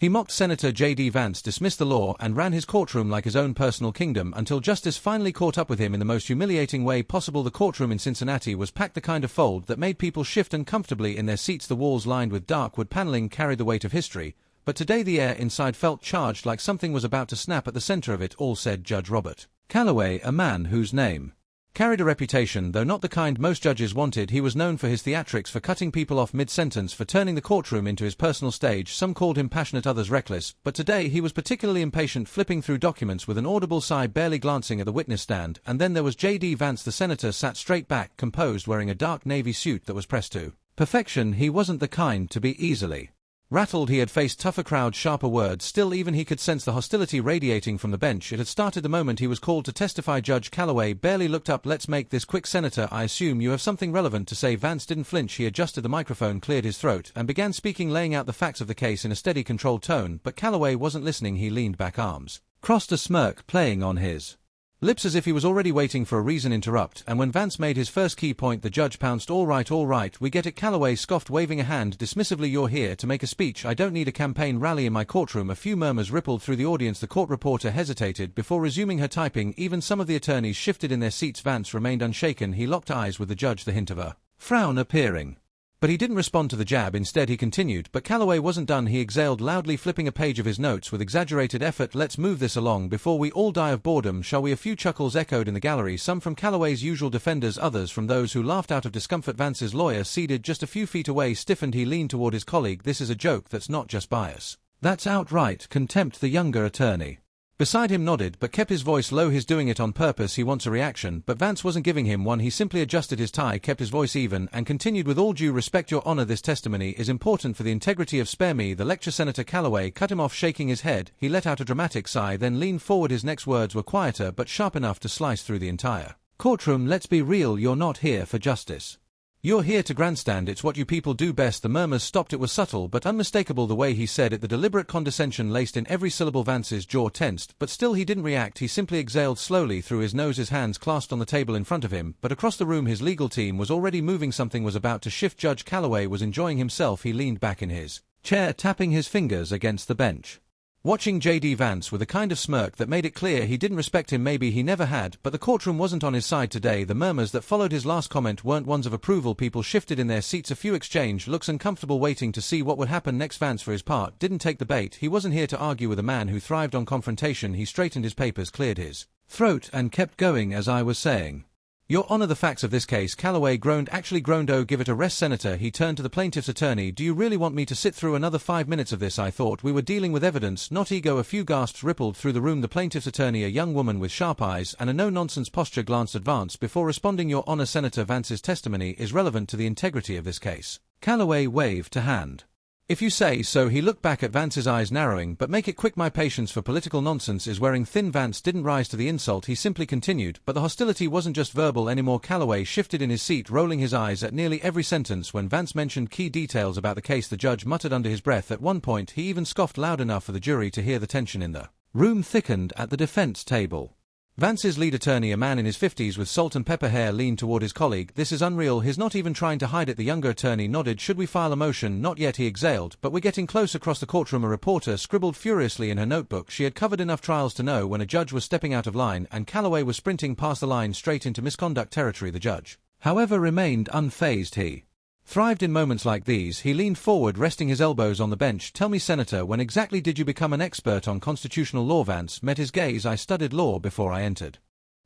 He mocked Senator J.D. Vance, dismissed the law, and ran his courtroom like his own personal kingdom until justice finally caught up with him in the most humiliating way possible. The courtroom in Cincinnati was packed the kind of fold that made people shift uncomfortably in their seats. The walls lined with dark wood paneling carried the weight of history, but today the air inside felt charged, like something was about to snap at the center of it all, said Judge Robert Calloway, a man whose name carried a reputation, though not the kind most judges wanted. He was known for his theatrics, for cutting people off mid-sentence, for turning the courtroom into his personal stage. Some called him passionate, others reckless, but today he was particularly impatient, flipping through documents with an audible sigh, barely glancing at the witness stand. And then there was J.D. Vance. The senator sat straight back, composed, wearing a dark navy suit that was pressed to perfection. He wasn't the kind to be easily rattled. He had faced tougher crowds, sharper words. Still, even he could sense the hostility radiating from the bench. It had started the moment he was called to testify. Judge Calloway barely looked up. Let's make this quick, Senator. I assume you have something relevant to say. Vance didn't flinch. He adjusted the microphone, cleared his throat, and began speaking, laying out the facts of the case in a steady, controlled tone. But Calloway wasn't listening. He leaned back, arms crossed, a smirk playing on his lips as if he was already waiting for a reason to interrupt. And when Vance made his first key point, the judge pounced. All right, we get it, Calloway scoffed, waving a hand dismissively. You're here to make a speech. I don't need a campaign rally in my courtroom. A few murmurs rippled through the audience. The court reporter hesitated before resuming her typing. Even some of the attorneys shifted in their seats. Vance remained unshaken. He locked eyes with the judge, the hint of a frown appearing. But he didn't respond to the jab. Instead, he continued. But Calloway wasn't done. He exhaled loudly, flipping a page of his notes with exaggerated effort. Let's move this along before we all die of boredom, shall we? A few chuckles echoed in the gallery, some from Calloway's usual defenders, others from those who laughed out of discomfort. Vance's lawyer, seated just a few feet away, stiffened. He leaned toward his colleague. This is a joke. That's not just bias. That's outright contempt. The younger attorney beside him nodded, but kept his voice low. He's doing it on purpose. He wants a reaction. But Vance wasn't giving him one. He simply adjusted his tie, kept his voice even, and continued, with all due respect, Your Honor, this testimony is important for the integrity of spare me the lecture. Senator Calloway cut him off, shaking his head. He let out a dramatic sigh, then leaned forward. His next words were quieter but sharp enough to slice through the entire courtroom. Let's be real. You're not here for justice. You're here to grandstand. It's what you people do best. The murmurs stopped. It was subtle but unmistakable the way he said it, the deliberate condescension laced in every syllable. Vance's jaw tensed, but still he didn't react. He simply exhaled slowly through his nose, his hands clasped on the table in front of him. But across the room his legal team was already moving. Something was about to shift. Judge Calloway was enjoying himself. He leaned back in his chair, tapping his fingers against the bench, watching J.D. Vance with a kind of smirk that made it clear he didn't respect him. Maybe he never had, but the courtroom wasn't on his side today. The murmurs that followed his last comment weren't ones of approval. People shifted in their seats, a few exchanged looks, uncomfortable, waiting to see what would happen next. Vance, for his part, didn't take the bait. He wasn't here to argue with a man who thrived on confrontation. He straightened his papers, cleared his throat, and kept going. As I was saying, Your Honor, the facts of this case. Calloway groaned, actually groaned. Oh, give it a rest, Senator. He turned to the plaintiff's attorney. Do you really want me to sit through another 5 minutes of this? I thought we were dealing with evidence, not ego. A few gasps rippled through the room. The plaintiff's attorney, a young woman with sharp eyes and a no-nonsense posture, glanced at Vance before responding. Your Honor, Senator Vance's testimony is relevant to the integrity of this case. Calloway waved a hand. If you say so. He looked back at Vance's eyes, narrowing. But make it quick. My patience for political nonsense is wearing thin. Vance didn't rise to the insult. He simply continued. But the hostility wasn't just verbal anymore. Calloway shifted in his seat, rolling his eyes at nearly every sentence. When Vance mentioned key details about the case, the judge muttered under his breath. At one point he even scoffed loud enough for the jury to hear. The tension in the room thickened at the defense table. Vance's lead attorney, a man in his 50s with salt and pepper hair, leaned toward his colleague. This is unreal. He's not even trying to hide it. The younger attorney nodded. Should we file a motion? Not yet, he exhaled. But we're getting close. Across the courtroom a reporter scribbled furiously in her notebook. She had covered enough trials to know when a judge was stepping out of line, and Calloway was sprinting past the line straight into misconduct territory. The judge, however, remained unfazed. He thrived in moments like these. He leaned forward, resting his elbows on the bench. Tell me, Senator, when exactly did you become an expert on constitutional law? Vance met his gaze. I studied law before I entered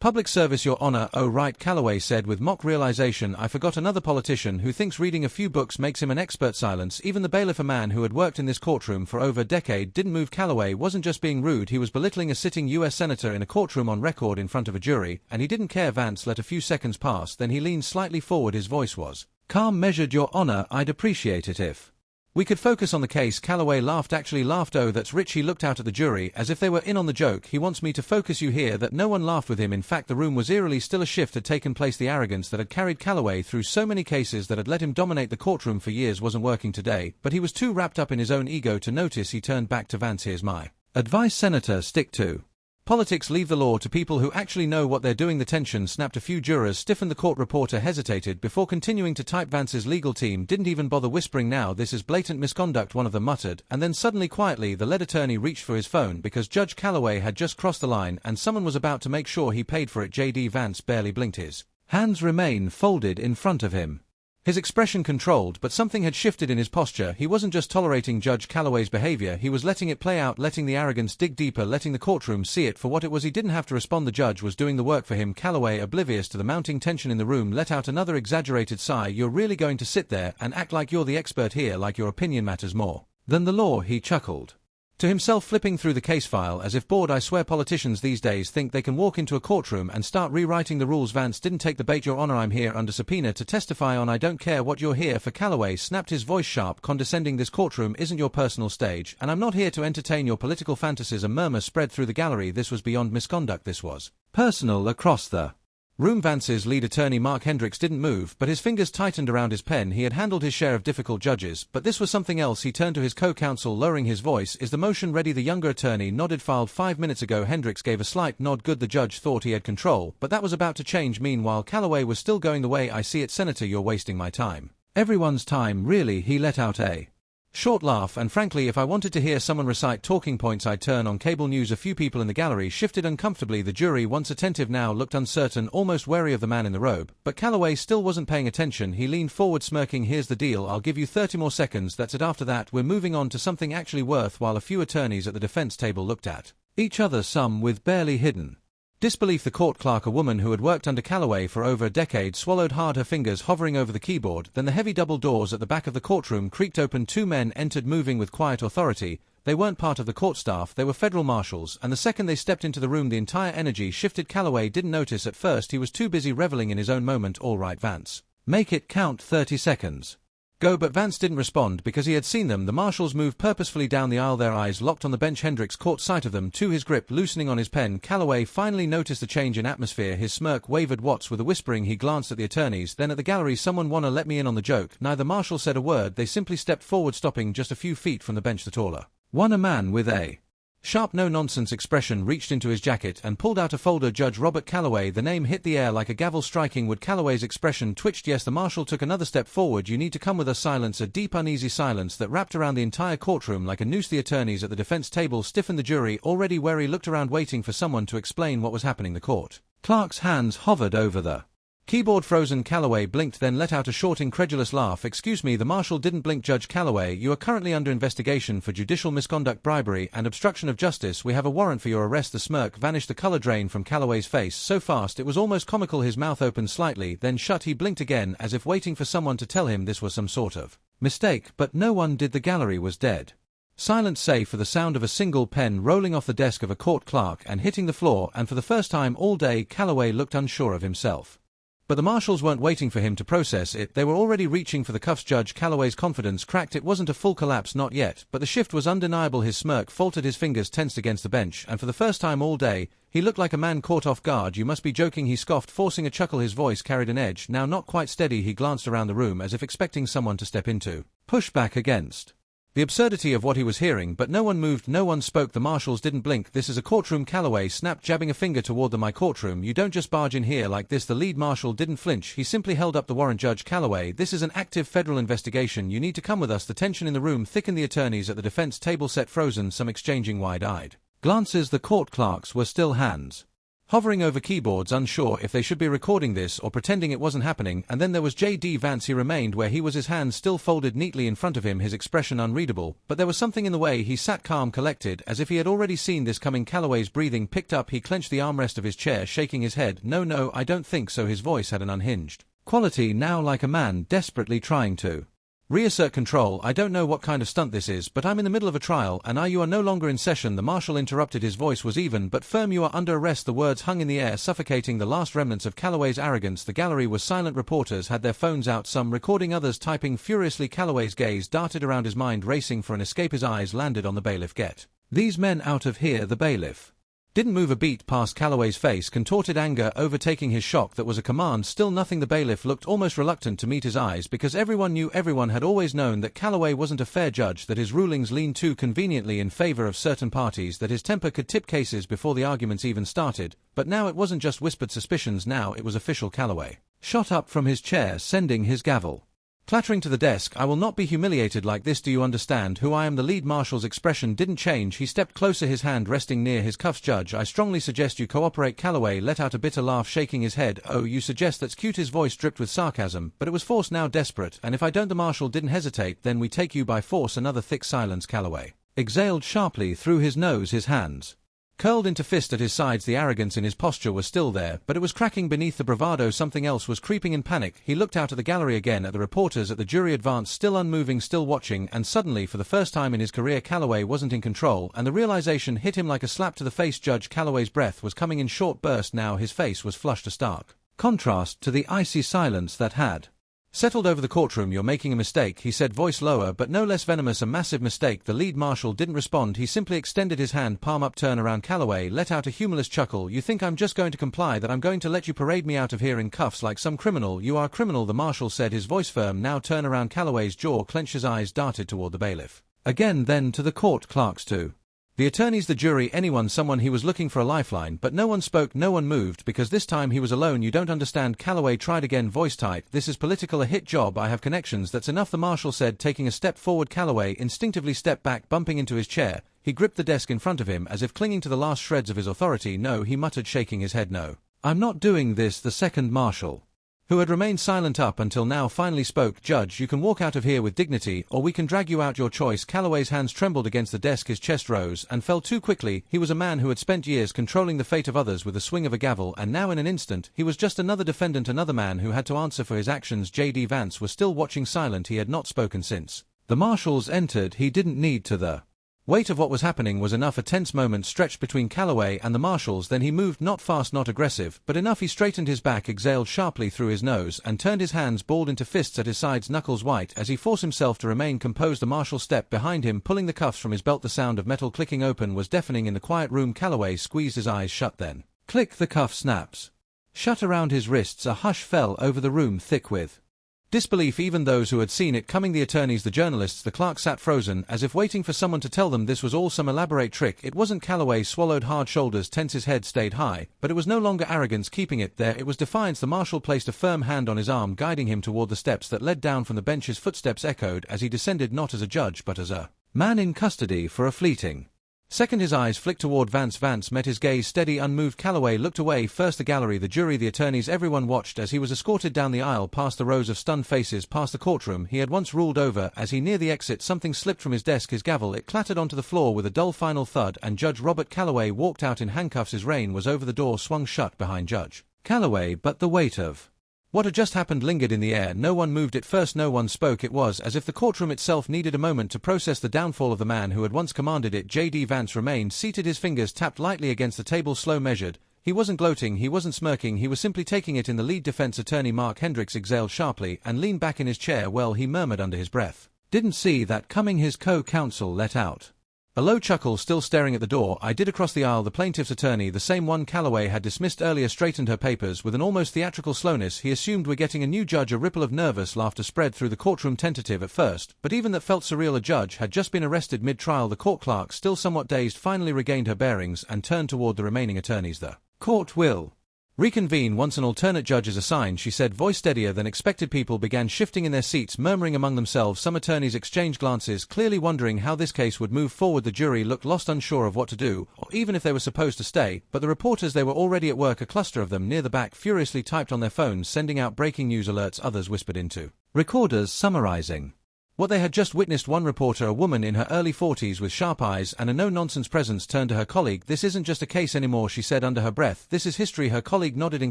public service, Your Honor. Oh, right, Calloway said with mock realization. I forgot. Another politician who thinks reading a few books makes him an expert. Silence. Even the bailiff, a man who had worked in this courtroom for over a decade, didn't move. Calloway wasn't just being rude. He was belittling a sitting U.S. senator in a courtroom on record in front of a jury, and he didn't care. Vance let a few seconds pass. Then he leaned slightly forward. His voice was calm, measured. Your Honor, I'd appreciate it if we could focus on the case. Calloway laughed, actually laughed. Oh, that's rich. He looked out at the jury as if they were in on the joke. He wants me to focus. You hear that? No one laughed with him. In fact, the room was eerily still. A shift had taken place. The arrogance that had carried Calloway through so many cases, that had let him dominate the courtroom for years, wasn't working today. But he was too wrapped up in his own ego to notice. He turned back to Vance. Here's my advice, Senator. Stick to Politics leave the law to people who actually know what they're doing. The tension snapped. A few jurors stiffened. The court reporter hesitated before continuing to type. Vance's legal team didn't even bother whispering. "Now this is blatant misconduct," one of them muttered, and then suddenly quietly the lead attorney reached for his phone because Judge Calloway had just crossed the line and someone was about to make sure he paid for it. J.D. Vance barely blinked. His hands remained folded in front of him. His expression controlled, but something had shifted in his posture. He wasn't just tolerating Judge Calloway's behavior, he was letting it play out, letting the arrogance dig deeper, letting the courtroom see it for what it was. He didn't have to respond. The judge was doing the work for him. Calloway, oblivious to the mounting tension in the room, let out another exaggerated sigh. "You're really going to sit there and act like you're the expert here, like your opinion matters more than the law?" He chuckled to himself, flipping through the case file as if bored. "I swear politicians these days think they can walk into a courtroom and start rewriting the rules." Vance didn't take the bait. "Your Honor, I'm here under subpoena to testify on. I don't care what you're here for." Calloway snapped, his voice sharp, condescending. "This courtroom isn't your personal stage, and I'm not here to entertain your political fantasies." A murmur spread through the gallery. This was beyond misconduct. This was personal. Across the room, Vance's lead attorney Mark Hendricks didn't move, but his fingers tightened around his pen. He had handled his share of difficult judges, but this was something else. He turned to his co-counsel, lowering his voice. "Is the motion ready?" The younger attorney nodded. "Filed 5 minutes ago." Hendricks gave a slight nod. "Good." The judge thought he had control, but that was about to change. Meanwhile, Calloway was still going. "The way I see it, Senator, you're wasting my time." "Everyone's time, really." He let out a short laugh, "and frankly, if I wanted to hear someone recite talking points, I'd turn on cable news." A few people in the gallery shifted uncomfortably. The jury, once attentive, now looked uncertain, almost wary of the man in the robe. But Calloway still wasn't paying attention. He leaned forward, smirking. "Here's the deal. I'll give you 30 more seconds. That's it. After that, we're moving on to something actually worthwhile." A few attorneys at the defense table looked at each other, some with barely hidden disbelief. The court clerk, a woman who had worked under Calloway for over a decade, swallowed hard, her fingers hovering over the keyboard. Then the heavy double doors at the back of the courtroom creaked open. 2 men entered, moving with quiet authority. They weren't part of the court staff, they were federal marshals, and the second they stepped into the room the entire energy shifted. Calloway didn't notice at first. He was too busy reveling in his own moment. "All right, Vance. Make it count. 30 seconds. Go." But Vance didn't respond because he had seen them. The marshals moved purposefully down the aisle, their eyes locked on the bench. Hendricks caught sight of them, too, his grip loosening on his pen. Calloway finally noticed the change in atmosphere. His smirk wavered. "What's with the whispering?" He glanced at the attorneys, then at the gallery. "Someone wanna let me in on the joke?" Neither marshal said a word. They simply stepped forward, stopping just a few feet from the bench. The taller one, a man with a sharp no-nonsense expression, reached into his jacket and pulled out a folder. "Judge Robert Calloway." The name hit the air like a gavel striking wood. Calloway's expression twitched. "Yes." The marshal took another step forward. "You need to come with us." Silence, a deep uneasy silence that wrapped around the entire courtroom like a noose. The attorneys at the defense table stiffened. The jury, already wary, looked around, waiting for someone to explain what was happening. The court clerk's hands hovered over the keyboard. "Frozen." Calloway blinked, then let out a short, incredulous laugh. "Excuse me." The marshal didn't blink. "Judge Calloway, you are currently under investigation for judicial misconduct, bribery, and obstruction of justice. We have a warrant for your arrest." The smirk vanished, the color drained from Calloway's face so fast it was almost comical. His mouth opened slightly, then shut. He blinked again, as if waiting for someone to tell him this was some sort of mistake, but no one did. The gallery was dead silent, save for the sound of a single pen rolling off the desk of a court clerk and hitting the floor, and for the first time all day Calloway looked unsure of himself. But the marshals weren't waiting for him to process it. They were already reaching for the cuffs. Judge Calloway's confidence cracked. It wasn't a full collapse, not yet, but the shift was undeniable. His smirk faltered, his fingers tensed against the bench, and for the first time all day, he looked like a man caught off guard. "You must be joking," he scoffed, forcing a chuckle. His voice carried an edge, now not quite steady. He glanced around the room as if expecting someone to step into, push back against the absurdity of what he was hearing, but no one moved, no one spoke. The marshals didn't blink. "This is a courtroom," Calloway snapped, jabbing a finger toward my courtroom. "You don't just barge in here like this." The lead marshal didn't flinch. He simply held up the warrant. "Judge Calloway, this is an active federal investigation. You need to come with us." The tension in the room thickened. The attorneys at the defense table sat frozen, some exchanging wide-eyed glances. The court clerks were still, hands hovering over keyboards, unsure if they should be recording this or pretending it wasn't happening. And then there was J.D. Vance. He remained where he was, his hands still folded neatly in front of him, his expression unreadable, but there was something in the way he sat, calm, collected, as if he had already seen this coming. Calloway's breathing picked up. He clenched the armrest of his chair, shaking his head. No, I don't think so." His voice had an unhinged quality now, like a man desperately trying to reassert control. "I don't know what kind of stunt this is, but I'm in the middle of a trial, and you are no longer in session." The marshal interrupted. His voice was even but firm. "You are under arrest." The words hung in the air, suffocating the last remnants of Calloway's arrogance. The gallery was silent. Reporters had their phones out, some recording, others typing furiously. Calloway's gaze darted around, his mind racing for an escape. His eyes landed on the bailiff. "Get these men out of here." The bailiff didn't move a beat past Calloway's face, contorted anger overtaking his shock that was a command. Still nothing. The bailiff looked almost reluctant to meet his eyes because everyone knew, everyone had always known that Calloway wasn't a fair judge, that his rulings leaned too conveniently in favor of certain parties, that his temper could tip cases before the arguments even started. But now it wasn't just whispered suspicions, now it was official. Calloway shot up from his chair, sending his gavel clattering to the desk. "I will not be humiliated like this. Do you understand who I am?" The lead marshal's expression didn't change. He stepped closer, his hand resting near his cuffs. "Judge, I strongly suggest you cooperate." Calloway let out a bitter laugh, shaking his head. "Oh, you suggest that's cute." His voice dripped with sarcasm, but it was forced now, desperate. "And if I don't?" The marshal didn't hesitate. "Then we take you by force." Another thick silence. Calloway exhaled sharply through his nose, his hands curled into fist at his sides. The arrogance in his posture was still there, but it was cracking beneath the bravado. Something else was creeping. In panic, he looked out at the gallery again, at the reporters, at the jury. Vance still unmoving, still watching, and suddenly, for the first time in his career, Calloway wasn't in control, and the realization hit him like a slap to the face. Judge Calloway's breath was coming in short bursts now. His face was flushed, a stark contrast to the icy silence that had settled over the courtroom. "You're making a mistake," he said, voice lower but no less venomous. "A massive mistake." The lead marshal didn't respond. He simply extended his hand, palm up. "Turn around." Calloway let out a humorless chuckle. "You think I'm just going to comply, that I'm going to let you parade me out of here in cuffs like some criminal?" "You are a criminal," the marshal said, his voice firm. "Now turn around." Calloway's jaw clenched, his eyes darted toward the bailiff again, then to the court clerks, to the attorneys, the jury, anyone, someone. He was looking for a lifeline, but no one spoke, no one moved, because this time he was alone. "You don't understand." Calloway tried again, voice tight. "This is political, a hit job. I have connections. That's enough," the marshal said, taking a step forward. Calloway instinctively stepped back, bumping into his chair. He gripped the desk in front of him, as if clinging to the last shreds of his authority. "No," he muttered, shaking his head. "No, I'm not doing this." The second marshal, who had remained silent up until now, finally spoke. "Judge, you can walk out of here with dignity, or we can drag you out. Your choice." Calloway's hands trembled against the desk, his chest rose and fell too quickly. He was a man who had spent years controlling the fate of others with the swing of a gavel, and now in an instant he was just another defendant, another man who had to answer for his actions. J.D. Vance was still watching, silent. He had not spoken since the marshals entered. He didn't need to. The weight of what was happening was enough. A tense moment stretched between Calloway and the marshals, then he moved, not fast, not aggressive, but enough. He straightened his back, exhaled sharply through his nose, and turned his hands balled into fists at his sides, knuckles white, as he forced himself to remain composed. The marshal stepped behind him, pulling the cuffs from his belt. The sound of metal clicking open was deafening in the quiet room. Calloway squeezed his eyes shut, then click, the cuff snaps shut around his wrists. A hush fell over the room, thick with disbelief. Even those who had seen it coming, the attorneys, the journalists, the clerk, sat frozen, as if waiting for someone to tell them this was all some elaborate trick. It wasn't. Calloway swallowed hard, shoulders tense, his head stayed high, but it was no longer arrogance keeping it there, it was defiance. The marshal placed a firm hand on his arm, guiding him toward the steps that led down from the bench. His footsteps echoed as he descended, not as a judge but as a man in custody for a fleeting second. His eyes flicked toward Vance. Vance met his gaze, steady, unmoved. Calloway looked away, first the gallery, the jury, the attorneys. Everyone watched as he was escorted down the aisle, past the rows of stunned faces, past the courtroom he had once ruled over. As he neared the exit, something slipped from his desk, his gavel. It clattered onto the floor with a dull final thud, and Judge Robert Calloway walked out in handcuffs. His reign was over. The door swung shut behind Judge Calloway, but the weight of what had just happened lingered in the air. No one moved at first, no one spoke. It was as if the courtroom itself needed a moment to process the downfall of the man who had once commanded it. J.D. Vance remained seated, his fingers tapped lightly against the table, slow, measured. He wasn't gloating, he wasn't smirking, he was simply taking it in. The lead defense attorney, Mark Hendricks, exhaled sharply and leaned back in his chair. "Well," he murmured under his breath. "Didn't see that coming." His co-counsel let out a low chuckle, still staring at the door. "I did." Across the aisle, the plaintiff's attorney, the same one Calloway had dismissed earlier, straightened her papers with an almost theatrical slowness. "He assumed we're getting a new judge." A ripple of nervous laughter spread through the courtroom, tentative at first, but even that felt surreal. A judge had just been arrested mid-trial. The court clerk, still somewhat dazed, finally regained her bearings and turned toward the remaining attorneys. "The court will reconvene once an alternate judge is assigned," she said, voice steadier than expected. People began shifting in their seats, murmuring among themselves. Some attorneys exchanged glances, clearly wondering how this case would move forward. The jury looked lost, unsure of what to do, or even if they were supposed to stay, but the reporters, they were already at work. A cluster of them near the back furiously typed on their phones, sending out breaking news alerts. Others whispered into recorders, summarizing what they had just witnessed. One reporter, a woman in her early 40s with sharp eyes and a no-nonsense presence, turned to her colleague. "This isn't just a case anymore," she said under her breath. "This is history." Her colleague nodded. In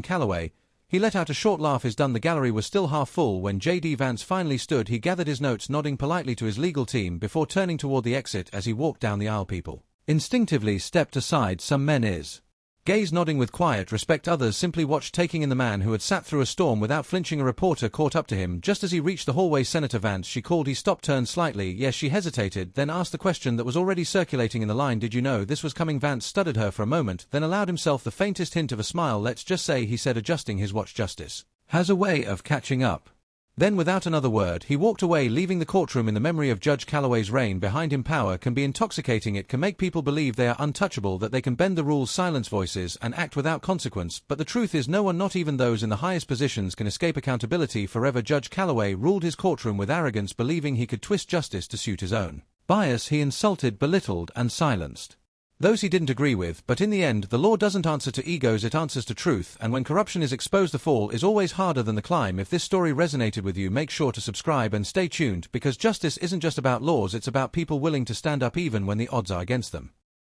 Calloway, he let out a short laugh. Is done. The gallery was still half full when J.D. Vance finally stood. He gathered his notes, nodding politely to his legal team before turning toward the exit. As he walked down the aisle, people instinctively stepped aside. Some men is Gaze nodding with quiet respect. Others simply watched, taking in the man who had sat through a storm without flinching. A reporter caught up to him just as he reached the hallway. Senator Vance, she called. He stopped, turned slightly. Yes, she hesitated, then asked the question that was already circulating in the line. Did you know this was coming? Vance studied her for a moment, then allowed himself the faintest hint of a smile. Let's just say, he said, adjusting his watch, justice has a way of catching up. Then without another word, he walked away, leaving the courtroom in the memory of Judge Calloway's reign behind him. Power can be intoxicating. It can make people believe they are untouchable, that they can bend the rules, silence voices, and act without consequence. But the truth is, no one, not even those in the highest positions, can escape accountability forever. Judge Calloway ruled his courtroom with arrogance, believing he could twist justice to suit his own bias. He insulted, belittled, and silenced those he didn't agree with, but in the end, the law doesn't answer to egos, it answers to truth, and when corruption is exposed, the fall is always harder than the climb. If this story resonated with you, make sure to subscribe and stay tuned, because justice isn't just about laws, it's about people willing to stand up even when the odds are against them.